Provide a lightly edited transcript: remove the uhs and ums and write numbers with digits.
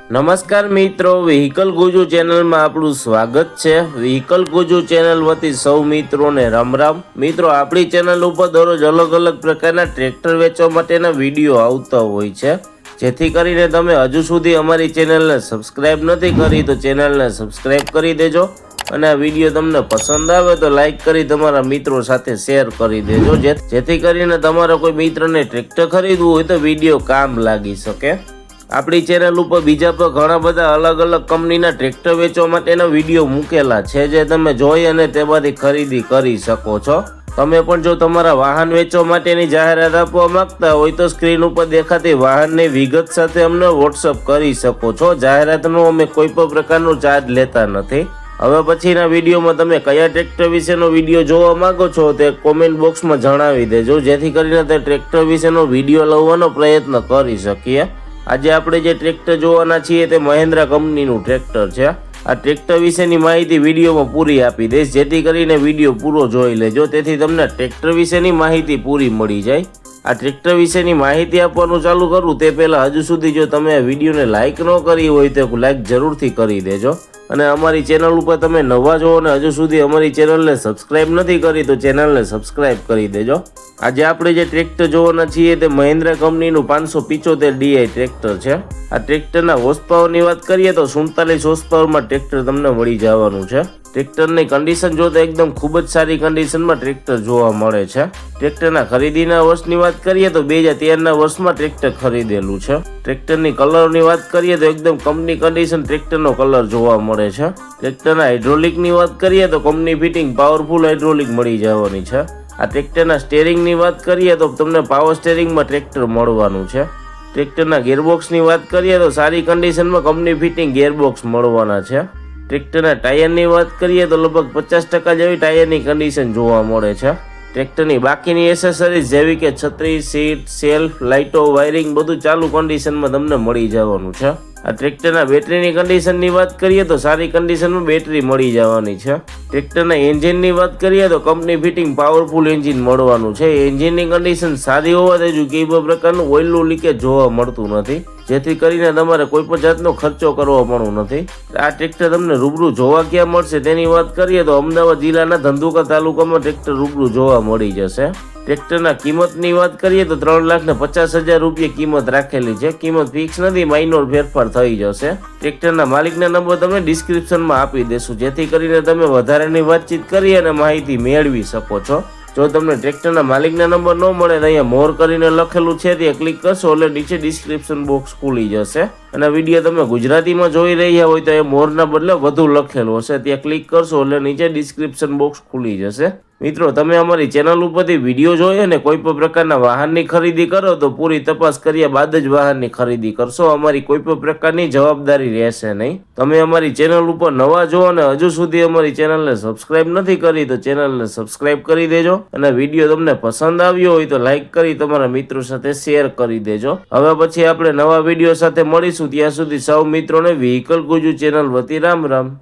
નમસ્કાર મિત્રો, વ્હીકલ ગુજુ ચેનલમાં આપણું સ્વાગત છે। વ્હીકલ ગુજુ ચેનલ વતી સૌ મિત્રોને રામ રામ। મિત્રો, આપણી ચેનલ ઉપર દરરોજ અલગ અલગ પ્રકારના ટ્રેક્ટર વેચવા માટેના વિડીયો આવતા હોય છે, જેથી કરીને તમે હજુ સુધી અમારી ચેનલને સબસ્ક્રાઇબ નથી કરી તો ચેનલને સબસ્ક્રાઇબ કરી દેજો અને આ વિડીયો તમને પસંદ આવે તો લાઈક કરી તમારા મિત્રો સાથે શેર કરી દેજો, જેથી કરીને તમારા કોઈ મિત્રને ટ્રેક્ટર ખરીદવું હોય તો વિડીયો કામ લાગી શકે। આપણી ચેનલ ઉપર બીજા પણ ઘણા બધા અલગ અલગ કંપનીના ટ્રેક્ટર વેચવા માટેના વિડીયો મૂકેલા છે, જે તમે જોઈ અને તેમાંથી ખરીદી કરી શકો છો। તમે પણ જો તમારા વાહન વેચવા માટેની જાહેરાત આપવા માંગતા હોય તો સ્ક્રીન ઉપર દેખાતી વાહનની વિગત સાથે અમને વોટ્સઅપ કરી શકો છો। જાહેરાતનો અમે કોઈ પણ પ્રકારનો ચાર્જ લેતા નથી। હવે પછીના વિડીયોમાં તમે કયા ટ્રેક્ટર વિશેનો વિડીયો જોવા માંગો છો તે કોમેન્ટ બોક્સમાં જણાવી દેજો, જેથી કરીને તે ટ્રેક્ટર વિશેનો વિડીયો લાવવાનો પ્રયત્ન કરી શકીએ। આજે આપણે જે ટ્રેક્ટર જોવાના છીએ તે મહિન્દ્રા કંપનીનું ટ્રેક્ટર છે। આ ટ્રેક્ટર વિશેની માહિતી વિડીયોમાં પૂરી આપી દઈશ, જેથી કરીને વિડીયો પૂરો જોઈ લેજો, તેથી તમને ટ્રેક્ટર વિશેની માહિતી પૂરી મળી જાય। આ ટ્રેક્ટર વિશેની માહિતી આપવાનું ચાલુ કરું તે પહેલાં હજુ સુધી જો તમે આ વિડીયોને લાઇક ન કરી હોય તો લાઇક જરૂરથી કરી દેજો અને અમારી ચેનલ ઉપર તમે નવા છો અને હજુ સુધી અમારી ચેનલને સબસ્ક્રાઇબ નથી કરી તો ચેનલને સબસ્ક્રાઇબ કરી દેજો। આજે આપણે જે ટ્રેક્ટર જોવાના છીએ તે મહિન્દ્રા કંપનીનું 575 DI ટ્રેક્ટર છે। આ ટ્રેક્ટરના હોર્સ પાવરની વાત કરીએ તો 47 હોર્સ પાવરમાં ટ્રેક્ટર તમને મળી જવાનું છે। ટ્રેક્ટરની કન્ડિશન જોતા એકદમ ખૂબ જ સારી કન્ડિશનમાં ટ્રેક્ટર જોવા મળે છે। ટ્રેક્ટરના ખરીદીના વર્ષની વાત કરીએ તો 2013ના વર્ષમાં ટ્રેક્ટર ખરીદેલું છે। ટ્રેક્ટરની કલરની વાત કરીએ તો એકદમ કંપની કન્ડિશન ટ્રેક્ટરનો કલર જોવા મળે છે। ટ્રેક્ટરના હાઇડ્રોલિકની વાત કરીએ તો કંપની ફિટિંગ પાવરફુલ હાઇડ્રોલિક મળી જવાની છે। આ ટ્રેક્ટરના સ્ટેરિંગની વાત કરીએ તો તમને પાવર સ્ટેરિંગમાં ટ્રેક્ટર મળવાનું છે। ટ્રેક્ટરના ગિયરબોક્સની વાત કરીએ તો સારી કન્ડિશનમાં કંપની ફિટિંગ ગિયરબોક્સ મળવાના છે। ટ્રેક્ટરના ટાયરની વાત કરીએ તો લગભગ 50% જેવી ટાયરની કન્ડિશન જોવા મળે છે। ટ્રેક્ટરની બાકીની એસેસરીઝ જેવી કે છત્રી, સીટ, સેલ્ફ, લાઇટો, વાયરિંગ બધું ચાલુ કન્ડિશનમાં તમને મળી જવાનું છે। આ ટ્રેક્ટરના બેટરીની કન્ડિશનની વાત કરીએ તો સારી કન્ડિશનમાં બેટરી મળી જવાની છે। ટ્રેક્ટરના એન્જિનની વાત કરીએ તો કંપની ફિટિંગ પાવરફુલ એન્જિન મળવાનું છે। એન્જિનની કન્ડિશન સારી હોવાથી કોઈ પણ પ્રકારનું ઓઇલનું લીકેજ જોવા મળતું નથી, જેથી કરીને તમારે કોઈ પણ જાતનો ખર્ચો કરવો પડતો નથી। આ ટ્રેક્ટર તમને રૂબરૂ જોવા ક્યાં મળશે તેની વાત કરીએ તો અમદાવાદ જિલ્લાના ધંધુકા તાલુકામાં ટ્રેક્ટર રૂબરૂ જોવા મળી જશે। ટ્રેક્ટરના કિંમતની વાત કરીએ તો 3,50,000 રૂપિયા કિંમત રાખેલી છે। કિંમત ફિક્સ નથી, માઇનોર ફેરફાર થઈ જશે। ટ્રેક્ટરના માલિકના નંબર તમે ડિસ્ક્રિપ્શનમાં આપી દેશું, જેથી કરીને તમે વધારાની વાતચીત કરી અને માહિતી મેળવી શકો છો। જો તમને ટ્રેક્ટરના માલિકના નંબર ન મળે તો અહીંયા મોર કરીને લખેલું છે ત્યાં ક્લિક કરશો એટલે નીચે ડિસ્ક્રિપ્શન બોક્સ ખુલી જશે અને વિડીયો તમે ગુજરાતીમાં જોઈ રહ્યા હોય તો એ મોરના બદલે વધુ લખેલું હશે, ત્યાં ક્લિક કરશો એટલે નીચે ડિસ્ક્રિપ્શન બોક્સ ખુલી જશે। મિત્રો, તમે અમારી ચેનલ ઉપરથી વિડીયો જોઈ અને કોઈ પણ પ્રકારના વાહનની ખરીદી કરો તો પૂરી તપાસ કર્યા બાદ જ વાહનની ખરીદી કરશો। અમારી કોઈ પણ પ્રકારની જવાબદારી રહેશે નહીં। તમે અમારી ચેનલ ઉપર નવા છો અને હજુ સુધી અમારી ચેનલને સબસ્ક્રાઇબ નથી કરી તો ચેનલને સબસ્ક્રાઇબ કરી દેજો અને વિડીયો તમને પસંદ આવ્યો હોય તો લાઈક કરી તમારા મિત્રો સાથે શેર કરી દેજો। હવે પછી આપણે નવા વિડીયો સાથે મળીશું, ત્યાં સુધી સૌ મિત્રોને વ્હીકલ ગુજુ ચેનલ વતી રામ રામ।